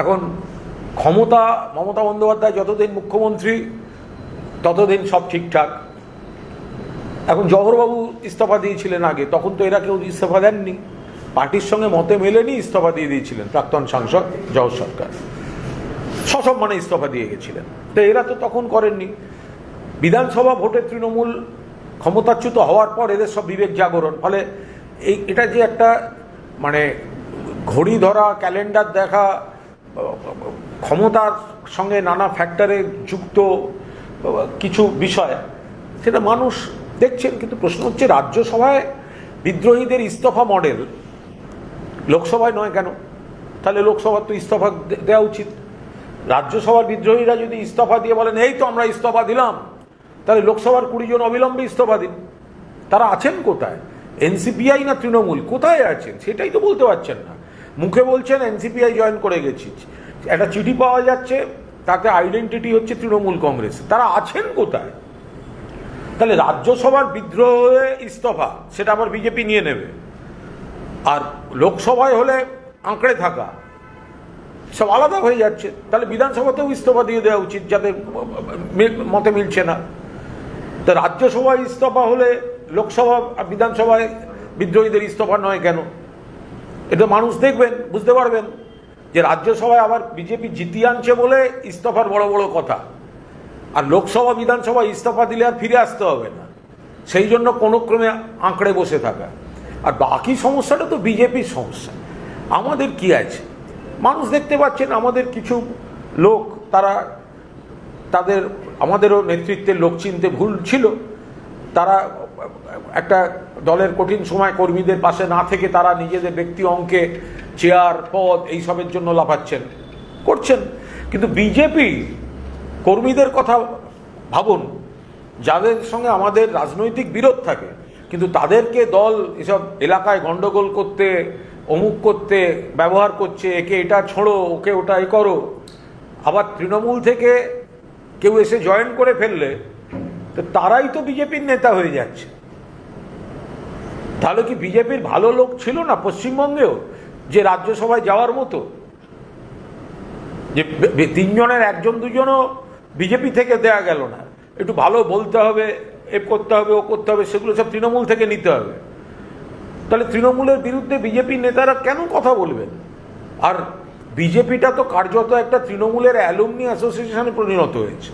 এখন ক্ষমতা মমতা বন্দ্যোপাধ্যায় যতদিন মুখ্যমন্ত্রী ততদিন সব ঠিকঠাক। এখন জওহরবাবু ইস্তফা দিয়েছিলেন আগে, তখন তো এরা কেউ ইস্তফা দেননি, পার্টির সঙ্গে মতে মেলেনি ইস্তফা দিয়ে দিয়েছিলেন প্রাক্তন সাংসদ জওহর সরকার, সসম্মানে ইস্তফা দিয়ে গেছিলেন। তো এরা তো তখন করেননি। বিধানসভা ভোটে তৃণমূল ক্ষমতাচ্যুত হওয়ার পর এদের সব বিবেক জাগরণ, ফলে এটা যে একটা মানে ঘড়ি ধরা, ক্যালেন্ডার দেখা, ক্ষমতার সঙ্গে নানা ফ্যাক্টরে যুক্ত কিছু বিষয়, সেটা মানুষ দেখছেন। কিন্তু প্রশ্ন হচ্ছে, রাজ্যসভায় বিদ্রোহীদের ইস্তফা মডেল, লোকসভায় নয় কেন? তাহলে লোকসভার তো ইস্তফা দেওয়া উচিত। রাজ্যসভার বিদ্রোহীরা যদি ইস্তফা দিয়ে বলেন এই তো আমরা ইস্তফা দিলাম, তাহলে লোকসভার 20 জন অবিলম্বে ইস্তফা দিন। তারা আছেন কোথায়? এনসিপিআই না তৃণমূল, কোথায় আছেন সেটাই তো বলতে পারছেন না। মুখে বলছেন এনসিপিআই জয়েন করে গেছি, একটা চিঠি পাওয়া যাচ্ছে তাতে আইডেন্টিটি হচ্ছে তৃণমূল কংগ্রেস। তারা আছেন কোথায়? তাহলে রাজ্যসভার বিদ্রোহে ইস্তফা সেটা আবার বিজেপি নিয়ে নেবে, আর লোকসভায় হলে আঁকড়ে থাকা, সব আলাদা হয়ে যাচ্ছে। তাহলে বিধানসভাতেও ইস্তফা দিয়ে দেওয়া উচিত যাদের মতে মিলছে না। তো রাজ্যসভায় ইস্তফা হলে লোকসভা বিধানসভায় বিদ্রোহীদের ইস্তফা নয় কেন? এটা মানুষ দেখবেন, বুঝতে পারবেন যে রাজ্যসভায় আবার বিজেপি জিতিয়ে আনছে বলে ইস্তফার বড় বড় কথা, আর লোকসভা বিধানসভা ইস্তফা দিলে আর ফিরে আসতে হবে না, সেই জন্য কোনো ক্রমে আঁকড়ে বসে থাকা। আর বাকি সমস্যাটা তো বিজেপির সমস্যা, আমাদের কি আছে? মানুষ দেখতে পাচ্ছেন আমাদের কিছু লোক, তারা আমাদেরও নেতৃত্বের লোক চিনতে ভুল ছিল। তারা একটা দলের কঠিন সময় কর্মীদের পাশে না থেকে তারা নিজেদের ব্যক্তি অঙ্কে চেয়ার পদ এইসবের জন্য লাফাচ্ছেন, করছেন। কিন্তু বিজেপি কর্মীদের কথা ভাবুন, যাদের সঙ্গে আমাদের রাজনৈতিক বিরোধ থাকে, কিন্তু তাদেরকে দল এসব এলাকায় গন্ডগোল করতে, অমুক করতে ব্যবহার করছে, একে এটা ছোড়ো, ওকে ওটা এ করো। আবার তৃণমূল থেকে কেউ এসে জয়েন করে ফেললে তো তারাই তো বিজেপির নেতা হয়ে যাচ্ছে। তাহলে কি বিজেপির ভালো লোক ছিল না পশ্চিমবঙ্গেও যে রাজ্যসভায় যাওয়ার মতো? যে 3 জনের 1 2জনও বিজেপি থেকে দেয়া গেল না, একটু ভালো বলতে হবে, এ করতে হবে, ও করতে হবে, সেগুলো সব তৃণমূল থেকে নিতে হবে। তাহলে তৃণমূলের বিরুদ্ধে বিজেপির নেতারা কেন কথা বলবেন? আর বিজেপিটা তো কার্যত একটা তৃণমূলের অ্যালুমনি অ্যাসোসিয়েশনে পরিণত হয়েছে।